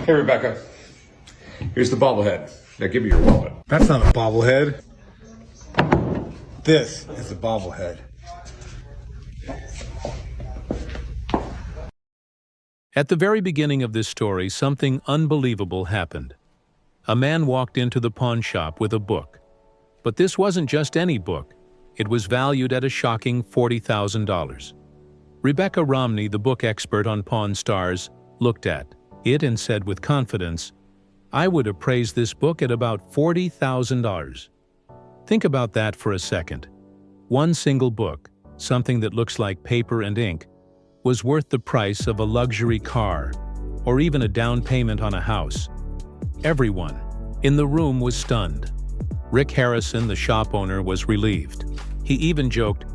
Hey, Rebecca. Here's the bobblehead. Now give me your wallet. That's not a bobblehead. This is a bobblehead. At the very beginning of this story, something unbelievable happened. A man walked into the pawn shop with a book. But this wasn't just any book. It was valued at a shocking $40,000. Rebecca Romney, the book expert on Pawn Stars, looked at it and said with confidence, "I would appraise this book at about $40,000. Think about that for a second. One single book, something that looks like paper and ink, was worth the price of a luxury car or even a down payment on a house. Everyone in the room was stunned. Rick Harrison, the shop owner, was relieved. He even joked,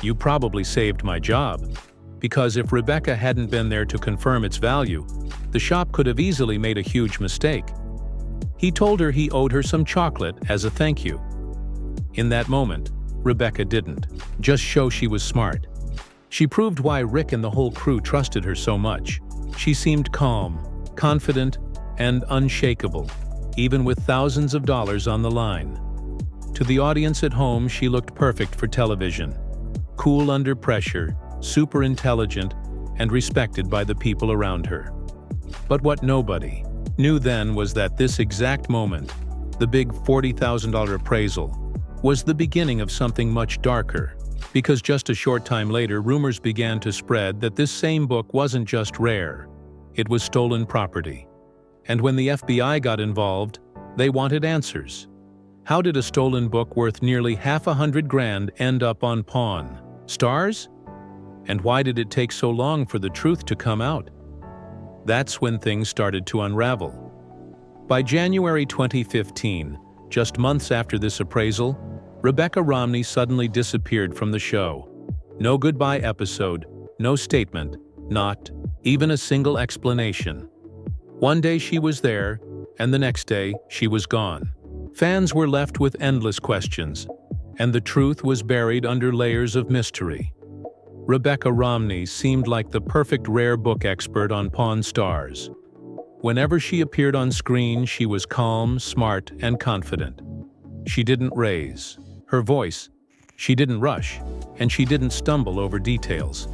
"You probably saved my job," because if Rebecca hadn't been there to confirm its value, the shop could have easily made a huge mistake. He told her he owed her some chocolate as a thank you. In that moment, Rebecca didn't just show she was smart. She proved why Rick and the whole crew trusted her so much. She seemed calm, confident, and unshakable, even with thousands of dollars on the line. To the audience at home, she looked perfect for television. Cool under pressure, super intelligent, and respected by the people around her. But what nobody knew then was that this exact moment, the big $40,000 appraisal, was the beginning of something much darker. Because just a short time later, rumors began to spread that this same book wasn't just rare, it was stolen property. And when the FBI got involved, they wanted answers. How did a stolen book worth nearly $500,000 end up on Pawn Stars? And why did it take so long for the truth to come out? That's when things started to unravel. By January 2015, just months after this appraisal, Rebecca Romney suddenly disappeared from the show. No goodbye episode, no statement, not even a single explanation. One day she was there, and the next day she was gone. Fans were left with endless questions, and the truth was buried under layers of mystery. Rebecca Romney seemed like the perfect rare book expert on Pawn Stars. Whenever she appeared on screen, she was calm, smart, and confident. She didn't raise her voice, she didn't rush, and she didn't stumble over details.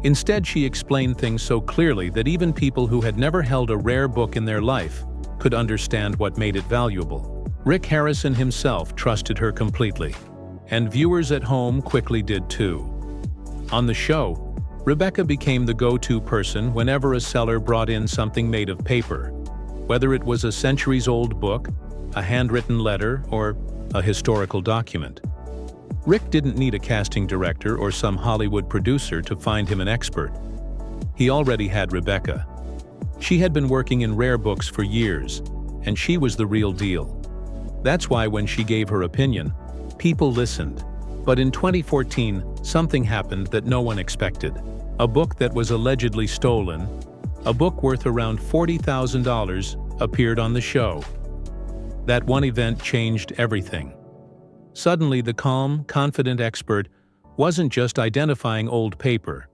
Instead, she explained things so clearly that even people who had never held a rare book in their life could understand what made it valuable. Rick Harrison himself trusted her completely, and viewers at home quickly did too. On the show, Rebecca became the go-to person whenever a seller brought in something made of paper, whether it was a centuries-old book, a handwritten letter, or a historical document. Rick didn't need a casting director or some Hollywood producer to find him an expert. He already had Rebecca. She had been working in rare books for years, and she was the real deal. That's why when she gave her opinion, people listened. But in 2014, something happened that no one expected. A book that was allegedly stolen, a book worth around $40,000, appeared on the show. That one event changed everything. Suddenly, the calm, confident expert wasn't just identifying old paper.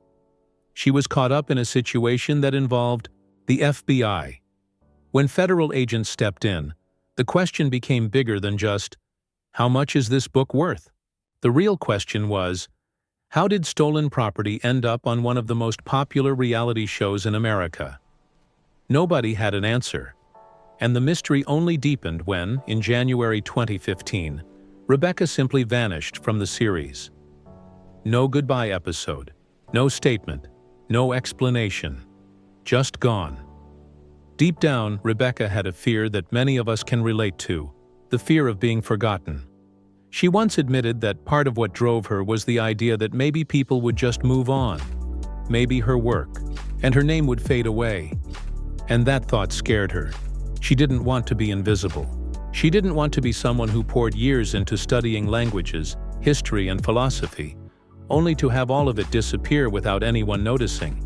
She was caught up in a situation that involved the FBI. When federal agents stepped in, the question became bigger than just, how much is this book worth? The real question was, how did stolen property end up on one of the most popular reality shows in America? Nobody had an answer. And the mystery only deepened when, in January 2015, Rebecca simply vanished from the series. No goodbye episode, no statement, no explanation, just gone. Deep down, Rebecca had a fear that many of us can relate to, the fear of being forgotten. She once admitted that part of what drove her was the idea that maybe people would just move on, maybe her work, and her name would fade away. And that thought scared her. She didn't want to be invisible. She didn't want to be someone who poured years into studying languages, history, and philosophy, only to have all of it disappear without anyone noticing.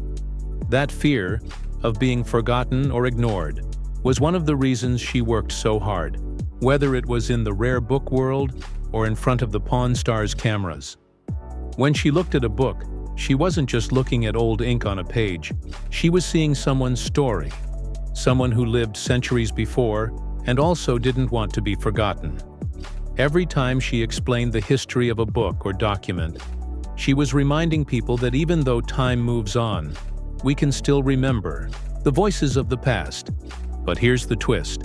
That fear of being forgotten or ignored was one of the reasons she worked so hard, whether it was in the rare book world or in front of the Pawn Stars cameras. When she looked at a book, she wasn't just looking at old ink on a page, she was seeing someone's story. someone who lived centuries before and also didn't want to be forgotten. Every time she explained the history of a book or document, she was reminding people that even though time moves on, we can still remember the voices of the past. But here's the twist.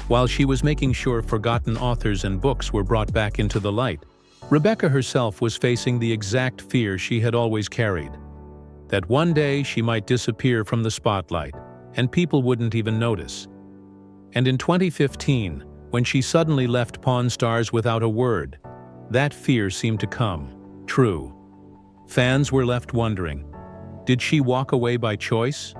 While she was making sure forgotten authors and books were brought back into the light, Rebecca herself was facing the exact fear she had always carried, that one day she might disappear from the spotlight and people wouldn't even notice. And in 2015, when she suddenly left Pawn Stars without a word, that fear seemed to come true. Fans were left wondering, did she walk away by choice?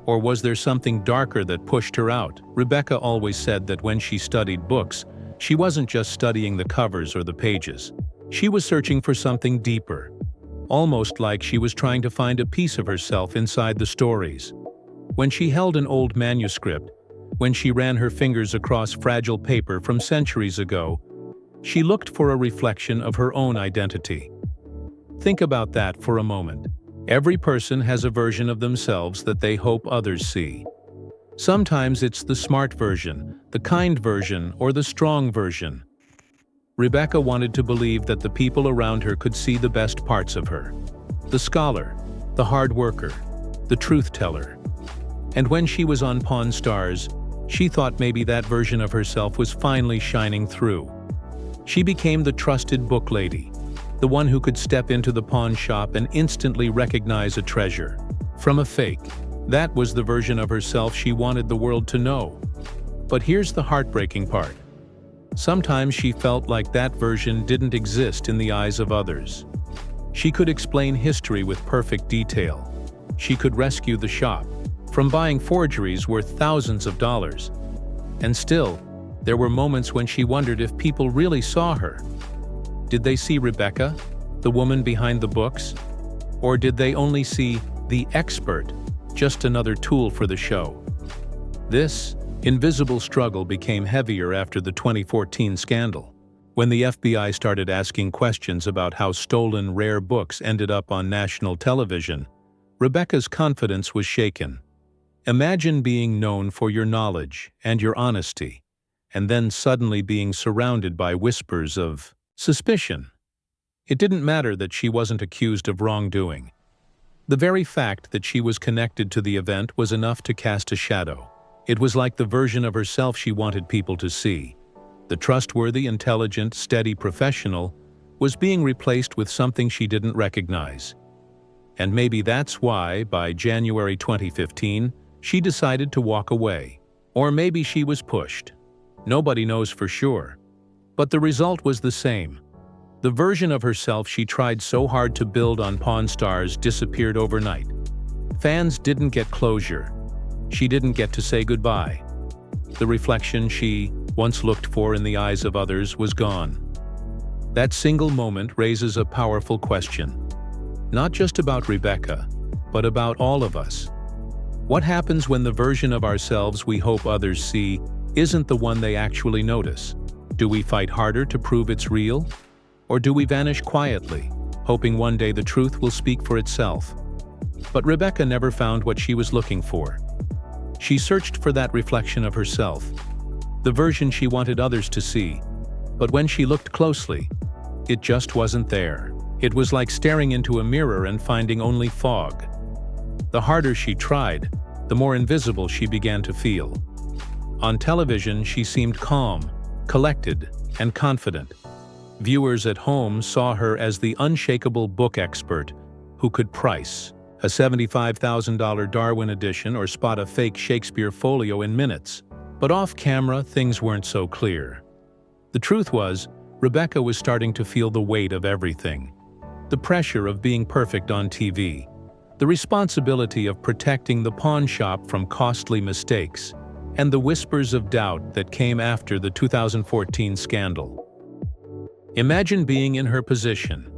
Or was there something darker that pushed her out? Rebecca always said that when she studied books, she wasn't just studying the covers or the pages. She was searching for something deeper, almost like she was trying to find a piece of herself inside the stories. When she held an old manuscript, when she ran her fingers across fragile paper from centuries ago, she looked for a reflection of her own identity. Think about that for a moment. Every person has a version of themselves that they hope others see. Sometimes it's the smart version, the kind version, or the strong version. Rebecca wanted to believe that the people around her could see the best parts of her. The scholar, the hard worker, the truth teller. And when she was on Pawn Stars, she thought maybe that version of herself was finally shining through. She became the trusted book lady, the one who could step into the pawn shop and instantly recognize a treasure from a fake. That was the version of herself she wanted the world to know. But here's the heartbreaking part. Sometimes she felt like that version didn't exist in the eyes of others. She could explain history with perfect detail. She could rescue the shop from buying forgeries worth thousands of dollars. And still, there were moments when she wondered if people really saw her. Did they see Rebecca, the woman behind the books? Or did they only see the expert, just another tool for the show? This invisible struggle became heavier after the 2014 scandal, when the FBI started asking questions about how stolen rare books ended up on national television. Rebecca's confidence was shaken. Imagine being known for your knowledge and your honesty, and then suddenly being surrounded by whispers of suspicion. It didn't matter that she wasn't accused of wrongdoing. The very fact that she was connected to the event was enough to cast a shadow. It was like the version of herself she wanted people to see. The trustworthy, intelligent, steady professional was being replaced with something she didn't recognize. And maybe that's why, by January 2015, she decided to walk away. Or maybe she was pushed. Nobody knows for sure. But the result was the same. The version of herself she tried so hard to build on Pawn Stars disappeared overnight. Fans didn't get closure. She didn't get to say goodbye. The reflection she once looked for in the eyes of others was gone. That single moment raises a powerful question. Not just about Rebecca, but about all of us. What happens when the version of ourselves we hope others see isn't the one they actually notice? Do we fight harder to prove it's real? Or do we vanish quietly, hoping one day the truth will speak for itself? But Rebecca never found what she was looking for. She searched for that reflection of herself, the version she wanted others to see. But when she looked closely, it just wasn't there. It was like staring into a mirror and finding only fog. The harder she tried, the more invisible she began to feel. On television, she seemed calm, collected, and confident. Viewers at home saw her as the unshakable book expert who could price a $75,000 Darwin edition or spot a fake Shakespeare folio in minutes. But off-camera, things weren't so clear. The truth was, Rebecca was starting to feel the weight of everything. The pressure of being perfect on TV, the responsibility of protecting the pawn shop from costly mistakes, and the whispers of doubt that came after the 2014 scandal. Imagine being in her position.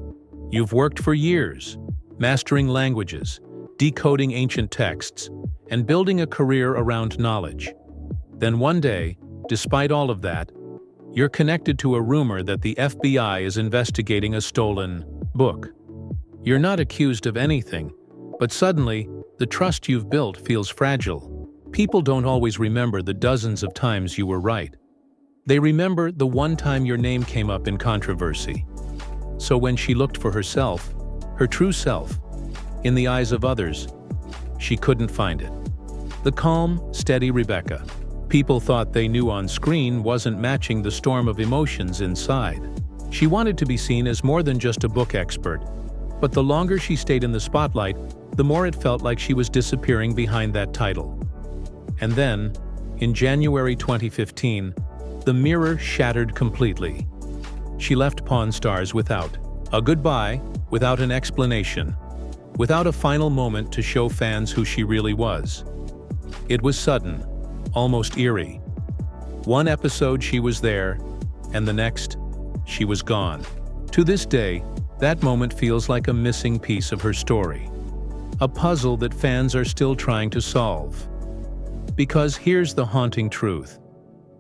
You've worked for years, mastering languages, decoding ancient texts, and building a career around knowledge. Then one day, despite all of that, you're connected to a rumor that the FBI is investigating a stolen book. You're not accused of anything, but suddenly, the trust you've built feels fragile. People don't always remember the dozens of times you were right. They remember the one time your name came up in controversy. So when she looked for herself, her true self, in the eyes of others, she couldn't find it. The calm, steady Rebecca people thought they knew on screen wasn't matching the storm of emotions inside. She wanted to be seen as more than just a book expert, but the longer she stayed in the spotlight, the more it felt like she was disappearing behind that title. And then, in January 2015, the mirror shattered completely. She left Pawn Stars without a goodbye, without an explanation, without a final moment to show fans who she really was. It was sudden, almost eerie. One episode she was there, and the next, she was gone. To this day, that moment feels like a missing piece of her story. A puzzle that fans are still trying to solve. Because here's the haunting truth.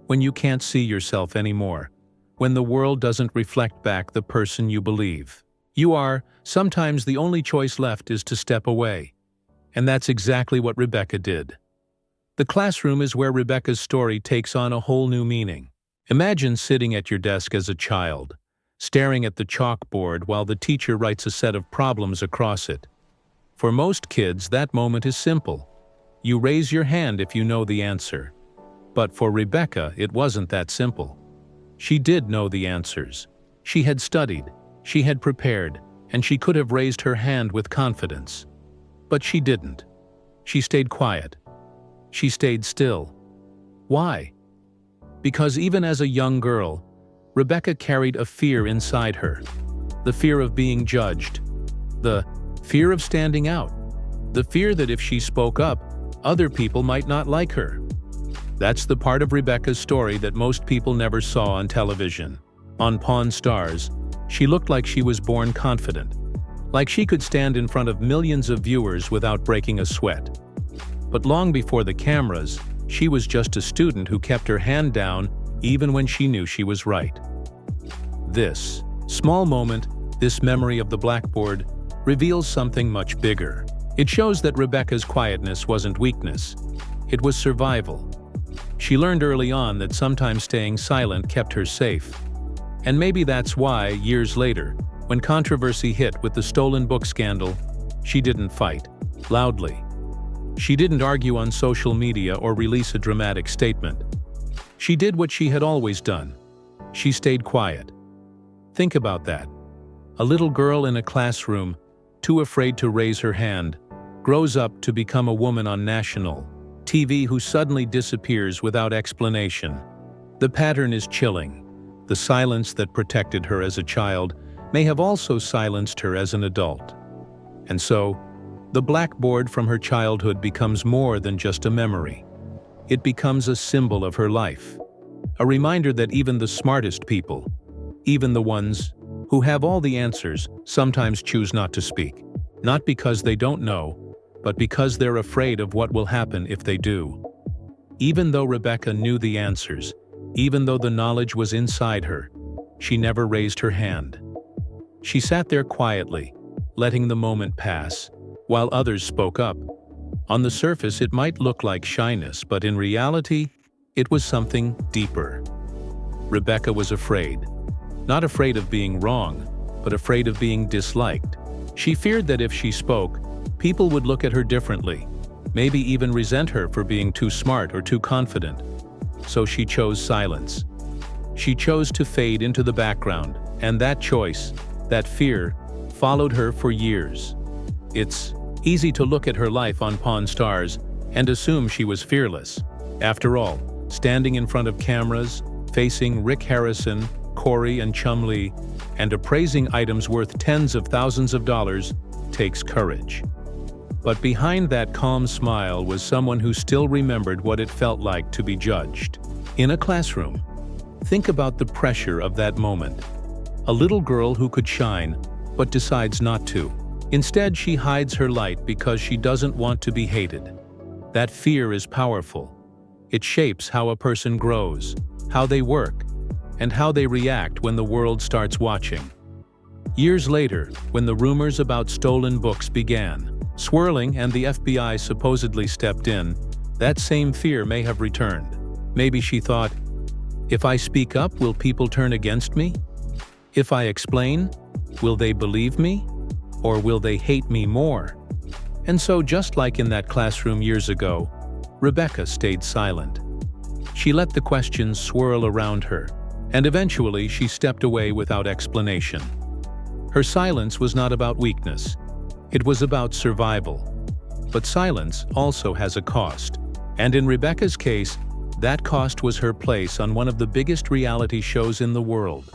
When you can't see yourself anymore, when the world doesn't reflect back the person you believe you are, sometimes the only choice left is to step away. And that's exactly what Rebecca did. The classroom is where Rebecca's story takes on a whole new meaning. Imagine sitting at your desk as a child, staring at the chalkboard while the teacher writes a set of problems across it. For most kids, that moment is simple. You raise your hand if you know the answer. But for Rebecca, it wasn't that simple. She did know the answers. She had studied, she had prepared, and she could have raised her hand with confidence. But she didn't. She stayed quiet. She stayed still. Why? Because even as a young girl, Rebecca carried a fear inside her. The fear of being judged. The fear of standing out. The fear that if she spoke up, other people might not like her. That's the part of Rebecca's story that most people never saw on television. On Pawn Stars, she looked like she was born confident, like she could stand in front of millions of viewers without breaking a sweat. But long before the cameras, she was just a student who kept her hand down even when she knew she was right. This small moment, this memory of the blackboard, reveals something much bigger. It shows that Rebecca's quietness wasn't weakness. It was survival. She learned early on that sometimes staying silent kept her safe. And maybe that's why, years later, when controversy hit with the stolen book scandal, she didn't fight loudly. She didn't argue on social media or release a dramatic statement. She did what she had always done. She stayed quiet. Think about that. A little girl in a classroom, too afraid to raise her hand, grows up to become a woman on national TV who suddenly disappears without explanation. The pattern is chilling. The silence that protected her as a child may have also silenced her as an adult. And so, the blackboard from her childhood becomes more than just a memory. It becomes a symbol of her life. A reminder that even the smartest people, even the ones who have all the answers, sometimes choose not to speak. Not because they don't know, but because they're afraid of what will happen if they do. Even though Rebecca knew the answers, even though the knowledge was inside her, she never raised her hand. She sat there quietly, letting the moment pass, while others spoke up. On the surface, it might look like shyness, but in reality, it was something deeper. Rebecca was afraid. Not afraid of being wrong, but afraid of being disliked. She feared that if she spoke, people would look at her differently, maybe even resent her for being too smart or too confident. So she chose silence. She chose to fade into the background, and that choice, that fear, followed her for years. It's easy to look at her life on Pawn Stars and assume she was fearless. After all, standing in front of cameras, facing Rick Harrison, Corey and Chumlee, and appraising items worth tens of thousands of dollars takes courage. But behind that calm smile was someone who still remembered what it felt like to be judged. In a classroom, think about the pressure of that moment. A little girl who could shine, but decides not to. Instead, she hides her light because she doesn't want to be hated. That fear is powerful. It shapes how a person grows, how they work, and how they react when the world starts watching. Years later, when the rumors about stolen books began swirling and the FBI supposedly stepped in, that same fear may have returned. Maybe she thought, if I speak up, will people turn against me? If I explain, will they believe me? Or will they hate me more? And so, just like in that classroom years ago, Rebecca stayed silent. She let the questions swirl around her, and eventually she stepped away without explanation. Her silence was not about weakness. It was about survival. But silence also has a cost. And in Rebecca's case, that cost was her place on one of the biggest reality shows in the world.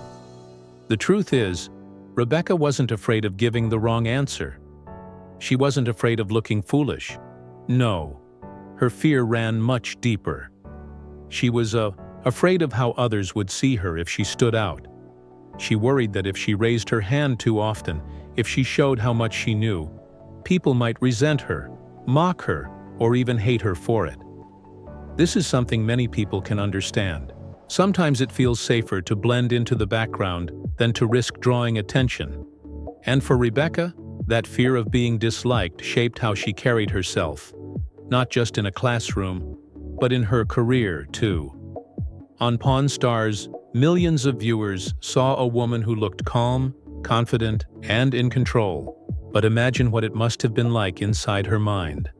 The truth is, Rebecca wasn't afraid of giving the wrong answer. She wasn't afraid of looking foolish. No, her fear ran much deeper. She was afraid of how others would see her if she stood out. She worried that if she raised her hand too often, if she showed how much she knew, people might resent her, mock her, or even hate her for it. This is something many people can understand. Sometimes it feels safer to blend into the background than to risk drawing attention. And for Rebecca, that fear of being disliked shaped how she carried herself, not just in a classroom, but in her career too. On Pawn Stars, millions of viewers saw a woman who looked calm, confident, and in control. But imagine what it must have been like inside her mind.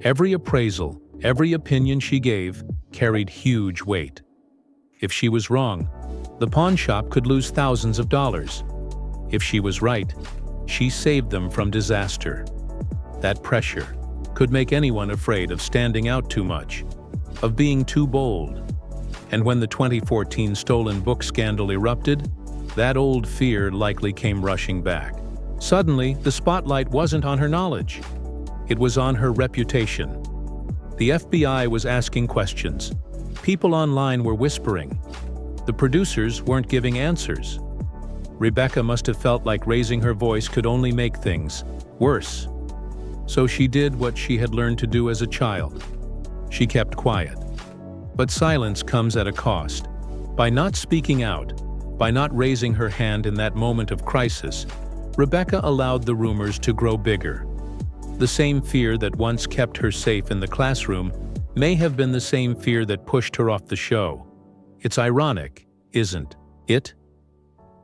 Every appraisal, every opinion she gave carried huge weight. If she was wrong, the pawn shop could lose thousands of dollars. If she was right, she saved them from disaster. That pressure could make anyone afraid of standing out too much, of being too bold. And when the 2014 stolen book scandal erupted, that old fear likely came rushing back. Suddenly, the spotlight wasn't on her knowledge. It was on her reputation. The FBI was asking questions. People online were whispering. The producers weren't giving answers. Rebecca must have felt like raising her voice could only make things worse. So she did what she had learned to do as a child. She kept quiet. But silence comes at a cost. By not speaking out, by not raising her hand in that moment of crisis, Rebecca allowed the rumors to grow bigger. The same fear that once kept her safe in the classroom may have been the same fear that pushed her off the show. It's ironic, isn't it?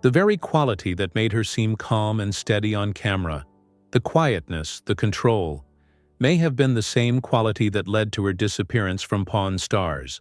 The very quality that made her seem calm and steady on camera, the quietness, the control, may have been the same quality that led to her disappearance from Pawn Stars.